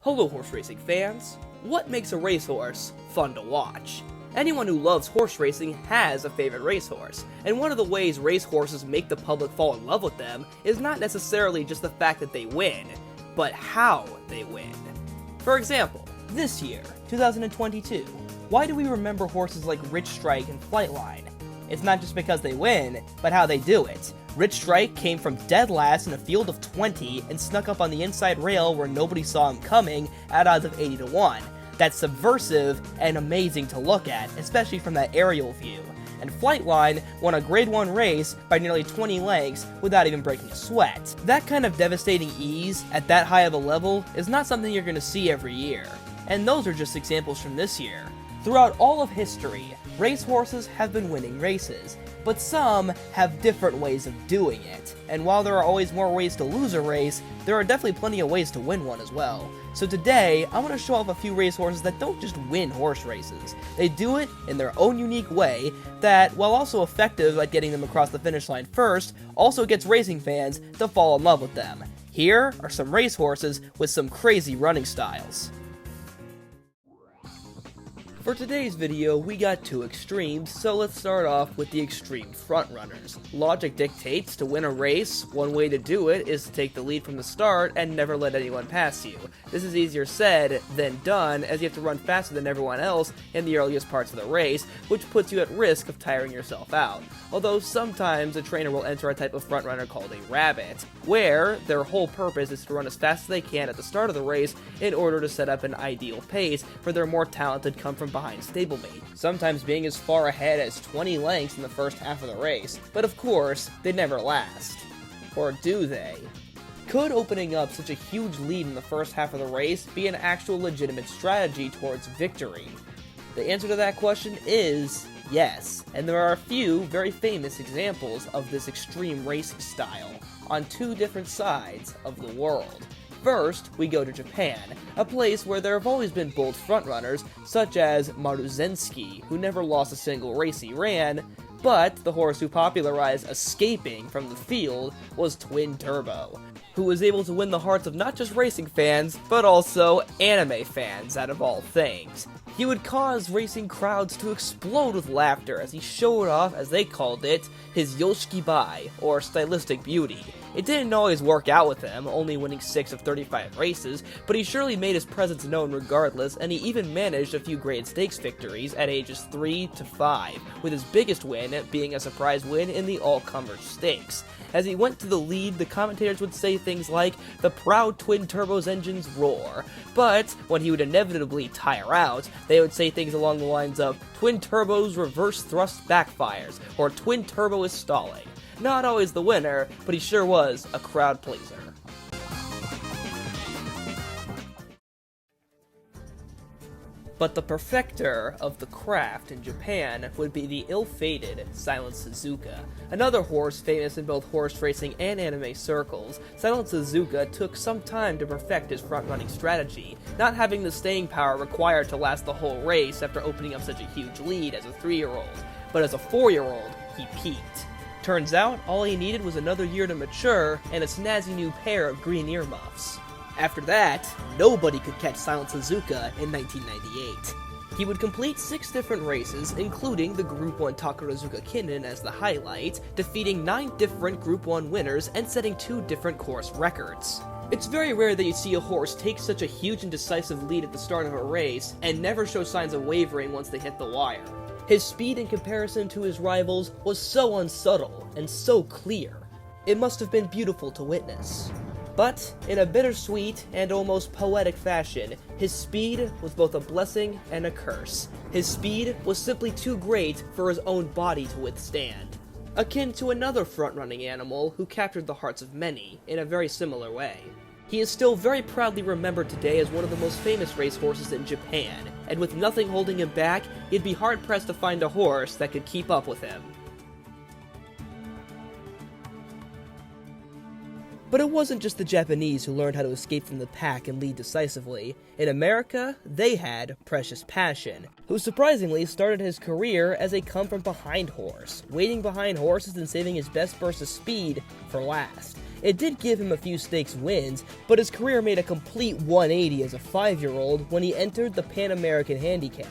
Hello horse racing fans! What makes a racehorse fun to watch? Anyone who loves horse racing has a favorite racehorse, and one of the ways racehorses make the public fall in love with them is not necessarily just the fact that they win, but how they win. For example, this year, 2022, why do we remember horses like Rich Strike and Flightline? It's not just because they win, but how they do it. Rich Strike came from dead last in a field of 20 and snuck up on the inside rail where nobody saw him coming at odds of 80 to 1. That's subversive and amazing to look at, especially from that aerial view. And Flightline won a Grade 1 race by nearly 20 lengths without even breaking a sweat. That kind of devastating ease at that high of a level is not something you're going to see every year. And those are just examples from this year. Throughout all of history, racehorses have been winning races, but some have different ways of doing it. And while there are always more ways to lose a race, there are definitely plenty of ways to win one as well. So today, I want to show off a few racehorses that don't just win horse races. They do it in their own unique way that, while also effective at getting them across the finish line first, also gets racing fans to fall in love with them. Here are some racehorses with some crazy running styles. For today's video, we got two extremes, so let's start off with the extreme frontrunners. Logic dictates to win a race, one way to do it is to take the lead from the start and never let anyone pass you. This is easier said than done, as you have to run faster than everyone else in the earliest parts of the race, which puts you at risk of tiring yourself out. Although sometimes a trainer will enter a type of frontrunner called a rabbit, where their whole purpose is to run as fast as they can at the start of the race in order to set up an ideal pace for their more talented come-from-behind stablemate, sometimes being as far ahead as 20 lengths in the first half of the race, but of course, they never last. Or do they? Could opening up such a huge lead in the first half of the race be an actual legitimate strategy towards victory? The answer to that question is yes, and there are a few very famous examples of this extreme racing style on two different sides of the world. First, we go to Japan, a place where there have always been bold frontrunners, such as Maruzensky, who never lost a single race he ran, but the horse who popularized escaping from the field was Twin Turbo, who was able to win the hearts of not just racing fans, but also anime fans, out of all things. He would cause racing crowds to explode with laughter as he showed off, as they called it, his Yoshikibai, or stylistic beauty. It didn't always work out with him, only winning 6 of 35 races, but he surely made his presence known regardless, and he even managed a few grade stakes victories at ages 3 to 5, with his biggest win being a surprise win in the all-comers stakes. As he went to the lead, the commentators would say things like, "The proud Twin Turbo's engines roar," but when he would inevitably tire out, they would say things along the lines of, "Twin Turbo's reverse thrust backfires," or "Twin Turbo is stalling." Not always the winner, but he sure was a crowd pleaser. But the perfecter of the craft in Japan would be the ill-fated Silent Suzuka. Another horse famous in both horse racing and anime circles, Silent Suzuka took some time to perfect his front-running strategy, not having the staying power required to last the whole race after opening up such a huge lead as a 3-year-old. But as a 4-year-old, he peaked. Turns out, all he needed was another year to mature and a snazzy new pair of green earmuffs. After that, nobody could catch Silent Suzuka in 1998. He would complete 6 different races, including the Group 1 Takarazuka Kinnan as the highlight, defeating 9 different Group 1 winners and setting 2 different course records. It's very rare that you see a horse take such a huge and decisive lead at the start of a race and never show signs of wavering once they hit the wire. His speed in comparison to his rivals was so unsubtle and so clear. It must have been beautiful to witness. But, in a bittersweet and almost poetic fashion, his speed was both a blessing and a curse. His speed was simply too great for his own body to withstand. Akin to another front-running animal who captured the hearts of many in a very similar way. He is still very proudly remembered today as one of the most famous racehorses in Japan, and with nothing holding him back, you'd be hard-pressed to find a horse that could keep up with him. But it wasn't just the Japanese who learned how to escape from the pack and lead decisively. In America, they had Precious Passion, who surprisingly started his career as a come-from-behind horse, waiting behind horses and saving his best burst of speed for last. It did give him a few stakes wins, but his career made a complete 180 as a 5-year-old when he entered the Pan American Handicap.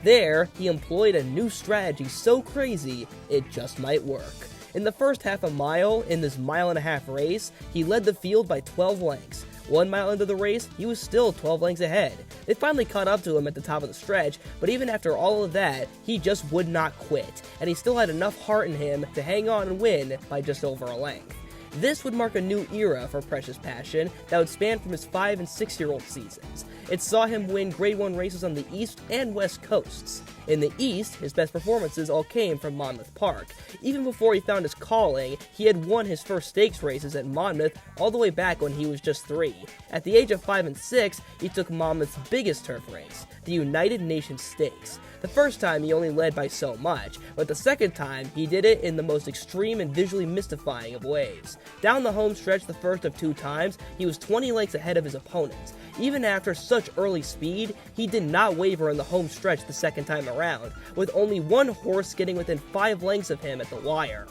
There, he employed a new strategy so crazy, it just might work. In the first half a mile, in this mile-and-a-half race, he led the field by 12 lengths. 1 mile into the race, he was still 12 lengths ahead. They finally caught up to him at the top of the stretch, but even after all of that, he just would not quit, and he still had enough heart in him to hang on and win by just over a length. This would mark a new era for Precious Passion that would span from his 5- and 6-year-old seasons. It saw him win Grade 1 races on the East and West Coasts. In the East, his best performances all came from Monmouth Park. Even before he found his calling, he had won his first stakes races at Monmouth all the way back when he was just 3. At the age of 5 and 6, he took Monmouth's biggest turf race, the United Nations Stakes. The first time he only led by so much, but the second time he did it in the most extreme and visually mystifying of ways. Down the home stretch the first of 2 times, he was 20 lengths ahead of his opponents. Even after such early speed, he did not waver in the home stretch the second time around, with only one horse getting within 5 lengths of him at the wire.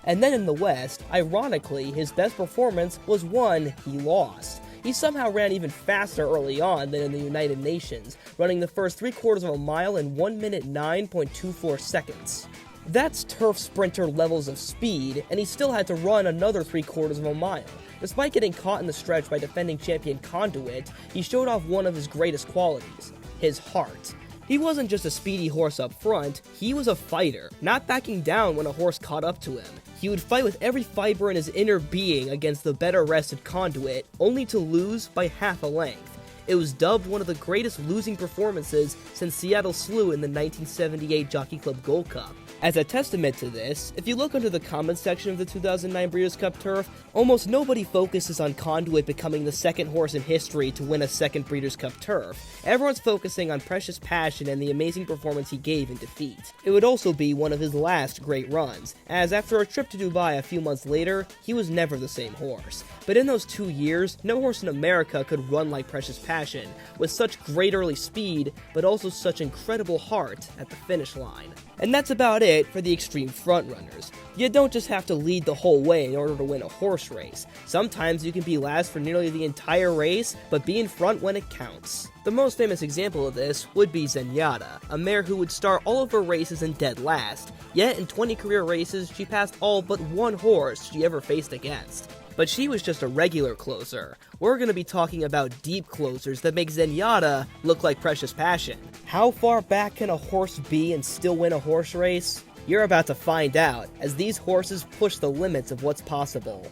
And then in the West, ironically, his best performance was one he lost. He somehow ran even faster early on than in the United Nations, running the first 3/4 of a mile in 1 minute 9.24 seconds. That's turf sprinter levels of speed, and he still had to run another 3/4 of a mile. Despite getting caught in the stretch by defending champion Conduit, he showed off one of his greatest qualities, his heart. He wasn't just a speedy horse up front, he was a fighter, not backing down when a horse caught up to him. He would fight with every fiber in his inner being against the better rested Conduit, only to lose by half a length. It was dubbed one of the greatest losing performances since Seattle Slew in the 1978 Jockey Club Gold Cup. As a testament to this, if you look under the comments section of the 2009 Breeders' Cup Turf, almost nobody focuses on Conduit becoming the second horse in history to win a second Breeders' Cup Turf. Everyone's focusing on Precious Passion and the amazing performance he gave in defeat. It would also be one of his last great runs, as after a trip to Dubai a few months later, he was never the same horse. But in those 2 years, no horse in America could run like Precious Passion, with such great early speed, but also such incredible heart at the finish line. And that's about it for the extreme frontrunners. You don't just have to lead the whole way in order to win a horse race. Sometimes you can be last for nearly the entire race, but be in front when it counts. The most famous example of this would be Zenyatta, a mare who would start all of her races in dead last, yet in 20 career races she passed all but one horse she ever faced against. But she was just a regular closer. We're going to be talking about deep closers that make Zenyatta look like Precious Passion. How far back can a horse be and still win a horse race? You're about to find out, as these horses push the limits of what's possible.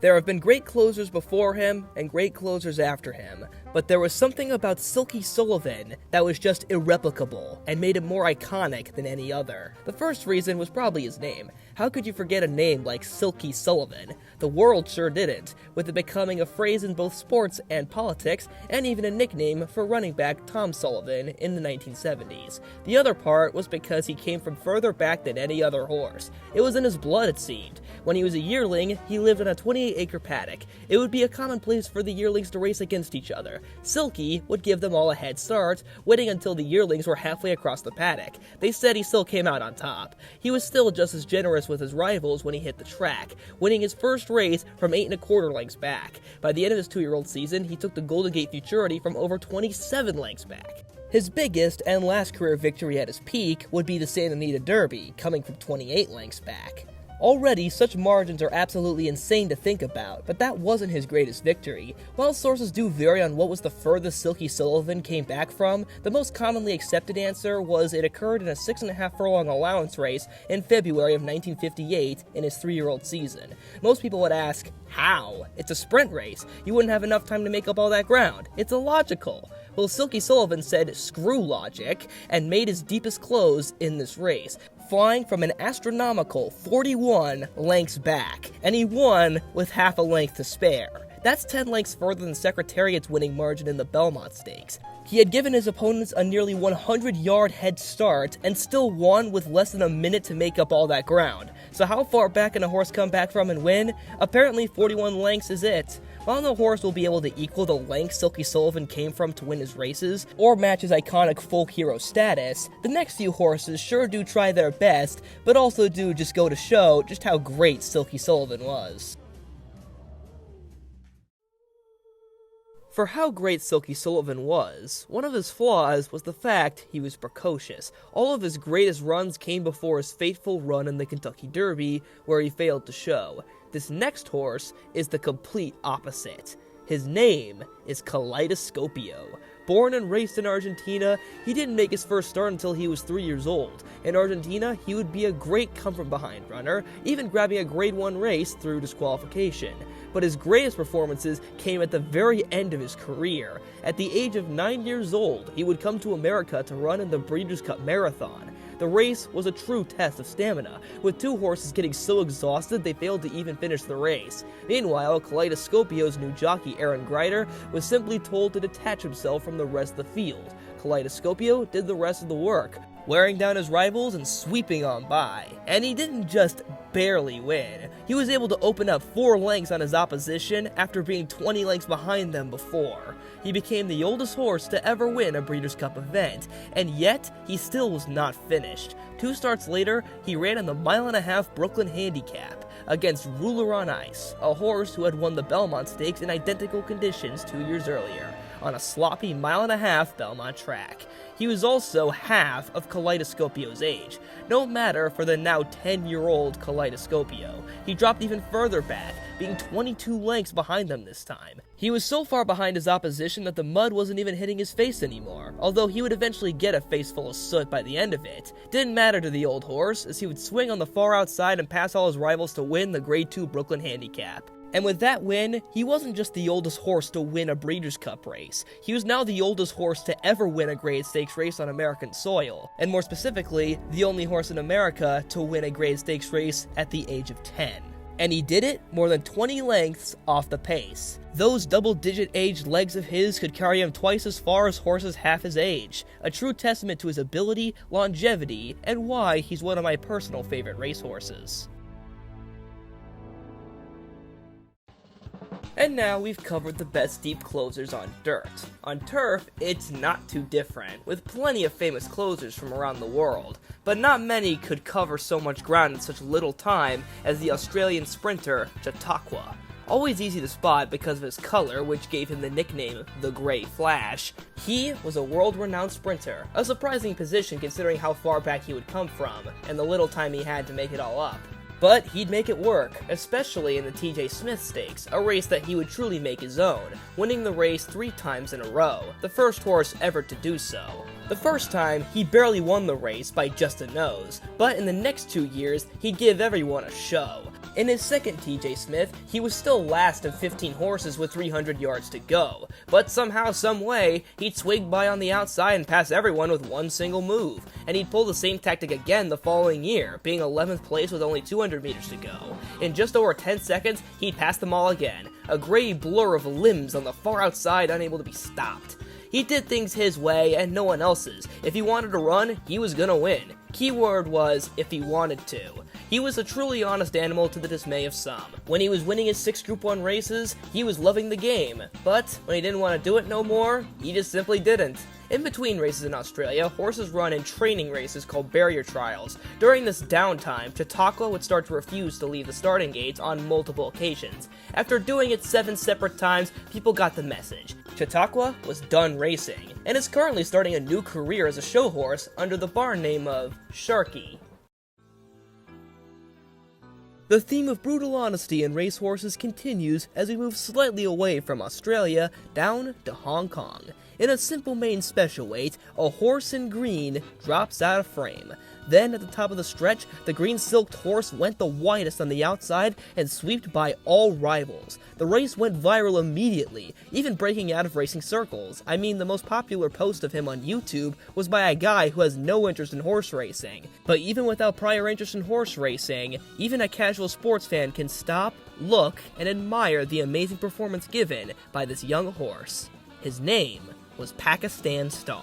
There have been great closers before him and great closers after him, but there was something about Silky Sullivan that was just irreplicable and made him more iconic than any other. The first reason was probably his name. How could you forget a name like Silky Sullivan? The world sure didn't, with it becoming a phrase in both sports and politics, and even a nickname for running back Tom Sullivan in the 1970s. The other part was because he came from further back than any other horse. It was in his blood, it seemed. When he was a yearling, he lived in a 28-acre paddock. It would be a commonplace for the yearlings to race against each other. Silky would give them all a head start, waiting until the yearlings were halfway across the paddock. They said he still came out on top. He was still just as generous with his rivals when he hit the track, winning his first race from 8 1/4 lengths back. By the end of his 2-year-old season, he took the Golden Gate Futurity from over 27 lengths back. His biggest and last career victory at his peak would be the Santa Anita Derby, coming from 28 lengths back. Already, such margins are absolutely insane to think about, but that wasn't his greatest victory. While sources do vary on what was the furthest Silky Sullivan came back from, the most commonly accepted answer was it occurred in a 6.5 furlong allowance race in February of 1958 in his 3-year-old season. Most people would ask, how? It's a sprint race. You wouldn't have enough time to make up all that ground. It's illogical. Well, Silky Sullivan said, screw logic, and made his deepest close in this race, flying from an astronomical 41 lengths back, and he won with half a length to spare. That's 10 lengths further than Secretariat's winning margin in the Belmont Stakes. He had given his opponents a nearly 100-yard head start, and still won with less than a minute to make up all that ground. So how far back can a horse come back from and win? Apparently 41 lengths is it. While no horse will be able to equal the length Silky Sullivan came from to win his races, or match his iconic folk hero status, the next few horses sure do try their best, but also do just go to show just how great Silky Sullivan was. For how great Silky Sullivan was, one of his flaws was the fact he was precocious. All of his greatest runs came before his fateful run in the Kentucky Derby, where he failed to show. This next horse is the complete opposite. His name is Kaleidoscopio. Born and raised in Argentina, he didn't make his first start until he was 3 years old. In Argentina, he would be a great come-from-behind runner, even grabbing a Grade 1 race through disqualification. But his greatest performances came at the very end of his career. At the age of 9 years old, he would come to America to run in the Breeders' Cup Marathon. The race was a true test of stamina, with two horses getting so exhausted they failed to even finish the race. Meanwhile, Kaleidoscopio's new jockey Aaron Greider was simply told to detach himself from the rest of the field. Kaleidoscopio did the rest of the work, wearing down his rivals and sweeping on by. And he didn't just barely win. He was able to open up 4 lengths on his opposition after being 20 lengths behind them before. He became the oldest horse to ever win a Breeders' Cup event, and yet he still was not finished. 2 starts later, he ran in the mile-and-a-half Brooklyn Handicap against Ruler on Ice, a horse who had won the Belmont Stakes in identical conditions 2 years earlier, on a sloppy mile-and-a-half Belmont track. He was also half of Kaleidoscopio's age. No matter for the now 10-year-old Kaleidoscopio, he dropped even further back, being 22 lengths behind them this time. He was so far behind his opposition that the mud wasn't even hitting his face anymore, although he would eventually get a face full of soot by the end of it. Didn't matter to the old horse, as he would swing on the far outside and pass all his rivals to win the Grade 2 Brooklyn Handicap. And with that win, he wasn't just the oldest horse to win a Breeders' Cup race. He was now the oldest horse to ever win a grade stakes race on American soil, and more specifically, the only horse in America to win a grade stakes race at the age of 10. And he did it more than 20 lengths off the pace. Those double-digit aged legs of his could carry him twice as far as horses half his age. A true testament to his ability, longevity, and why he's one of my personal favorite racehorses. And now we've covered the best deep closers on dirt. On turf, it's not too different, with plenty of famous closers from around the world, but not many could cover so much ground in such little time as the Australian sprinter Chautauqua. Always easy to spot because of his color, which gave him the nickname the Grey Flash. He was a world-renowned sprinter, a surprising position considering how far back he would come from, and the little time he had to make it all up. But he'd make it work, especially in the TJ Smith Stakes, a race that he would truly make his own, winning the race 3 times in a row, the first horse ever to do so. The first time, he barely won the race by just a nose, but in the next 2 years, he'd give everyone a show. In his second TJ Smith, he was still last of 15 horses with 300 yards to go, but somehow, someway, he'd swing by on the outside and pass everyone with one single move, and he'd pull the same tactic again the following year, being 11th place with only 200 meters to go. In just over 10 seconds, he'd pass them all again, a gray blur of limbs on the far outside unable to be stopped. He did things his way and no one else's. If he wanted to run, he was gonna win. Keyword was, if he wanted to. He was a truly honest animal to the dismay of some. When he was winning his 6 Group 1 races, he was loving the game. But when he didn't want to do it no more, he just simply didn't. In between races in Australia, horses run in training races called barrier trials. During this downtime, Chautauqua would start to refuse to leave the starting gates on multiple occasions. After doing it 7 separate times, people got the message. Chautauqua was done racing, and is currently starting a new career as a show horse under the barn name of Sharky. The theme of brutal honesty in racehorses continues as we move slightly away from Australia down to Hong Kong. In a simple main special weight, a horse in green drops out of frame. Then, at the top of the stretch, the green-silked horse went the widest on the outside and swept by all rivals. The race went viral immediately, even breaking out of racing circles. I mean, the most popular post of him on YouTube was by a guy who has no interest in horse racing. But even without prior interest in horse racing, even a casual sports fan can stop, look, and admire the amazing performance given by this young horse. His name was Pakistan Star.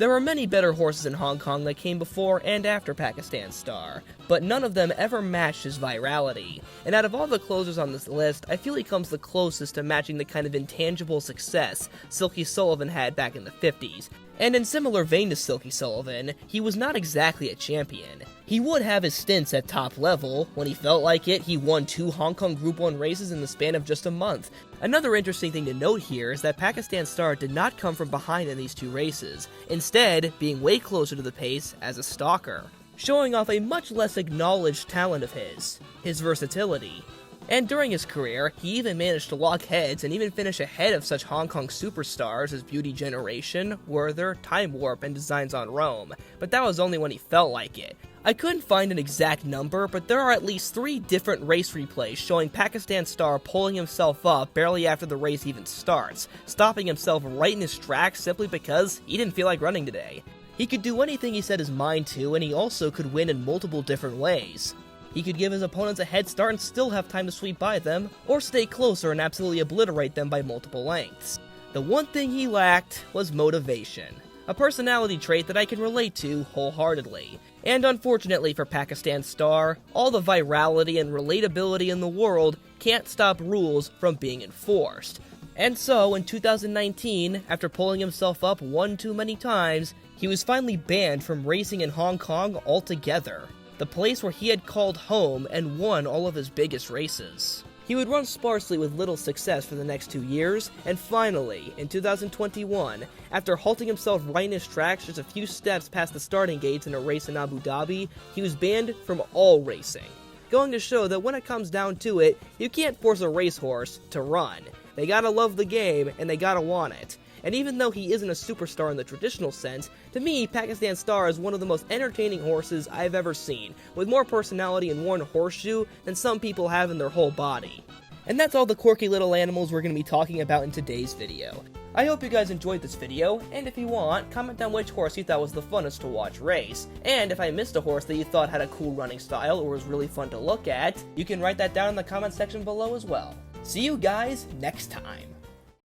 There are many better horses in Hong Kong that came before and after Pakistan Star, but none of them ever matched his virality. And out of all the closers on this list, I feel he comes the closest to matching the kind of intangible success Silky Sullivan had back in the 50s. And in similar vein to Silky Sullivan, he was not exactly a champion. He would have his stints at top level. When he felt like it, he won 2 Hong Kong Group 1 races in the span of just a month. Another interesting thing to note here is that Pakistan Star did not come from behind in these 2 races, instead being way closer to the pace as a stalker, showing off a much less acknowledged talent of his versatility. And during his career, he even managed to lock heads and even finish ahead of such Hong Kong superstars as Beauty Generation, Werther, Time Warp, and Designs on Rome, but that was only when he felt like it. I couldn't find an exact number, but there are at least 3 different race replays showing Pakistan Star pulling himself up barely after the race even starts, stopping himself right in his tracks simply because he didn't feel like running today. He could do anything he set his mind to, and he also could win in multiple different ways. He could give his opponents a head start and still have time to sweep by them, or stay closer and absolutely obliterate them by multiple lengths. The one thing he lacked was motivation, a personality trait that I can relate to wholeheartedly. And unfortunately for Pakistan Star, all the virality and relatability in the world can't stop rules from being enforced. And so, in 2019, after pulling himself up one too many times, he was finally banned from racing in Hong Kong altogether, the place where he had called home and won all of his biggest races. He would run sparsely with little success for the next 2 years, and finally, in 2021, after halting himself right in his tracks just a few steps past the starting gates in a race in Abu Dhabi, he was banned from all racing. Going to show that when it comes down to it, you can't force a racehorse to run. They gotta love the game, and they gotta want it. And even though he isn't a superstar in the traditional sense, to me, Pakistan Star is one of the most entertaining horses I've ever seen, with more personality in one horseshoe than some people have in their whole body. And that's all the quirky little animals we're going to be talking about in today's video. I hope you guys enjoyed this video, and if you want, comment down which horse you thought was the funnest to watch race. And if I missed a horse that you thought had a cool running style or was really fun to look at, you can write that down in the comment section below as well. See you guys next time!